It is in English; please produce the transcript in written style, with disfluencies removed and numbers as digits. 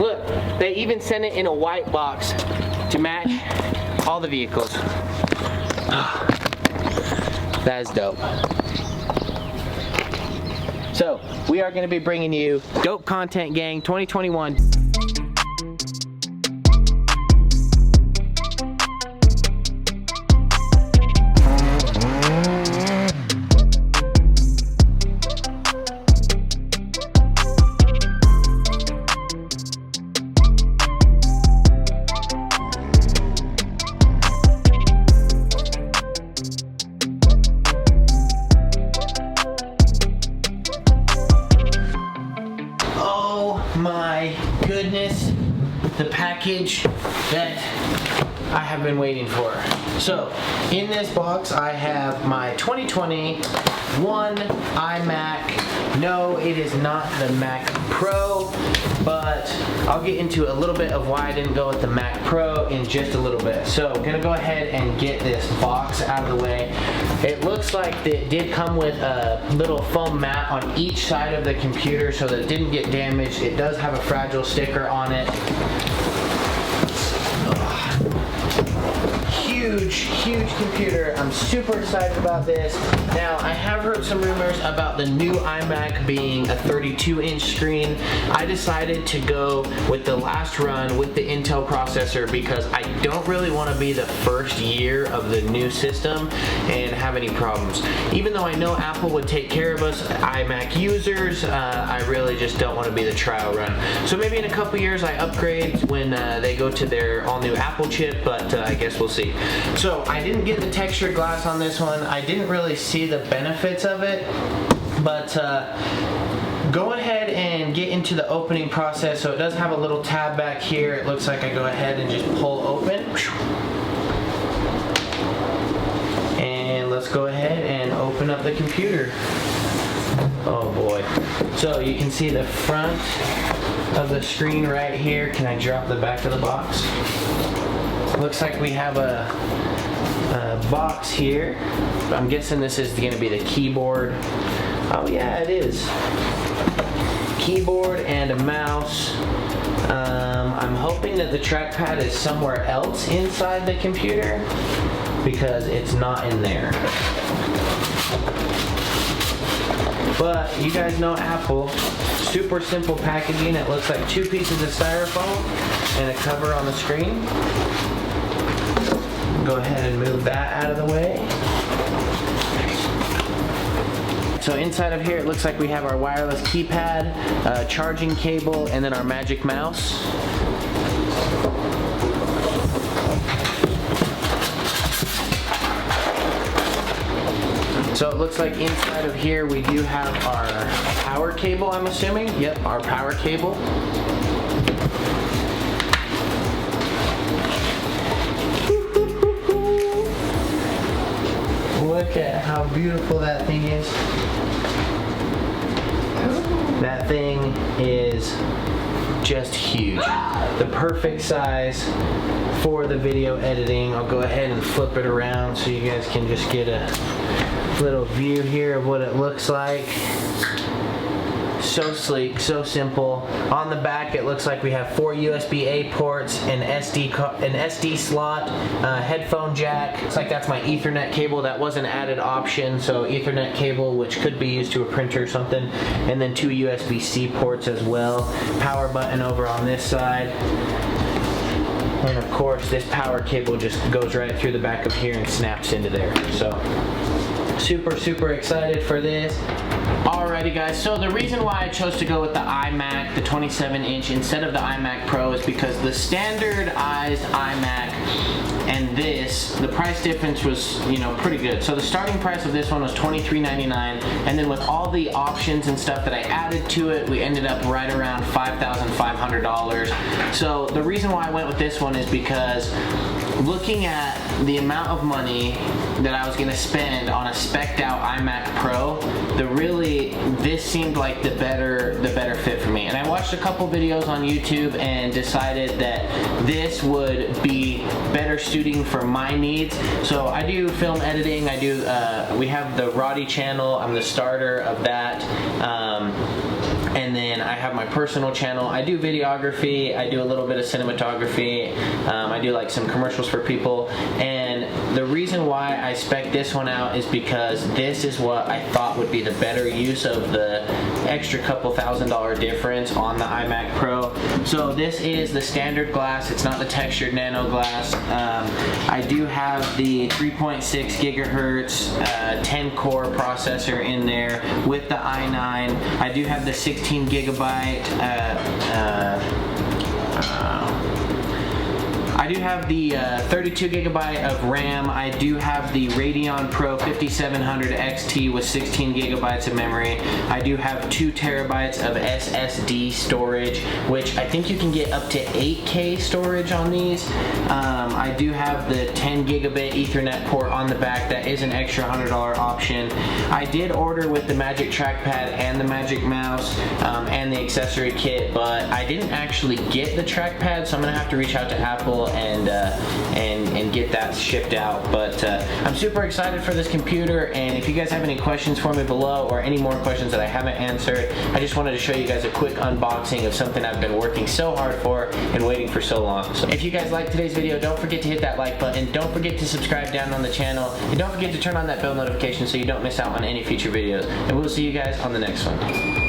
Look, they even sent it in a white box to match all the vehicles. That is dope. So, we are going to be bringing you Dope Content Gang 2021. My goodness, the package that I have been waiting for. So in this box I have my 2021 iMac. No, it is not the Mac Pro, but I'll get into a little bit of why I didn't go with the Mac Pro in just a little bit. So I'm gonna go ahead and get this box out of the way. It looks like it did come with a little foam mat on each side of the computer so that it didn't get damaged. It does have a fragile sticker on it. Huge computer. I'm super excited about this. Now, I have heard some rumors about the new iMac being a 32-inch screen. I decided to go with the last run with the Intel processor because I don't really want to be the first year of the new system and have any problems. Even though I know Apple would take care of us iMac users, I really just don't want to be the trial run. So maybe in a couple years I upgrade when they go to their all-new Apple chip, but I guess we'll see. So I didn't get the textured glass on this one. I didn't really see the benefits of it, but go ahead and get into the opening process. So it does have a little tab back here. It looks like I go ahead and just pull open. And let's go ahead and open up the computer. Oh boy. So you can see the front of the screen right here. Can I drop the back of the box? Looks like we have a box here. I'm guessing this is going to be the keyboard. Oh yeah, it is. Keyboard and a mouse. I'm hoping that the trackpad is somewhere else inside the computer because it's not in there. But you guys know Apple. Super simple packaging. It looks like 2 pieces of styrofoam and a cover on the screen. Go ahead and move that out of the way. So inside of here it looks like we have our wireless keypad, charging cable, and then our magic mouse. So it looks like inside of here we do have our power cable, I'm assuming. Yep, our power cable. Look at how beautiful that thing is. That thing is just huge. The perfect size for the video editing. I'll go ahead and flip it around so you guys can just get a little view here of what it looks like. So sleek, so simple. On the back it looks like we have 4 USB-A ports, an SD slot, headphone jack. Looks like that's my Ethernet cable. That was an added option, so Ethernet cable which could be used to a printer or something, and then 2 USB-C ports as well. Power button over on this side. And of course this power cable just goes right through the back of here and snaps into there. So super excited for this. Alrighty guys, so the reason why I chose to go with the iMac, the 27-inch, instead of the iMac Pro is because the standardized iMac and this, the price difference was, you know, pretty good. So the starting price of this one was $23.99, and then with all the options and stuff that I added to it, we ended up right around $5,500. So the reason why I went with this one is because looking at the amount of money that I was going to spend on a spec'd out iMac Pro, this seemed like the better fit for me. And I watched a couple videos on YouTube and decided that this would be better suiting for my needs. So I do film editing. I do. We have the Roddy channel. I'm the starter of that. And then I have my personal channel. I do videography, I do a little bit of cinematography, I do like some commercials for people. And the reason why I spec this one out is because this is what I thought would be the better use of the extra couple $1,000 difference on the iMac Pro. So this is the standard glass, it's not the textured nano glass. I do have the 3.6 gigahertz 10 core processor in there with the i9. I do have the 16 gigabyte I do have the 32 gigabyte of RAM. I do have the Radeon Pro 5700 XT with 16 gigabytes of memory. I do have 2 terabytes of SSD storage, which I think you can get up to 8K storage on these. I do have the 10 gigabit Ethernet port on the back. That is an extra $100 option. I did order with the Magic Trackpad and the Magic Mouse and the accessory kit, but I didn't actually get the trackpad, so I'm gonna have to reach out to Apple and get that shipped out. But I'm super excited for this computer, and if you guys have any questions for me below or any more questions that I haven't answered, I just wanted to show you guys a quick unboxing of something I've been working so hard for and waiting for so long. So if you guys liked today's video, don't forget to hit that like button, don't forget to subscribe down on the channel, and don't forget to turn on that bell notification so you don't miss out on any future videos. And we'll see you guys on the next one.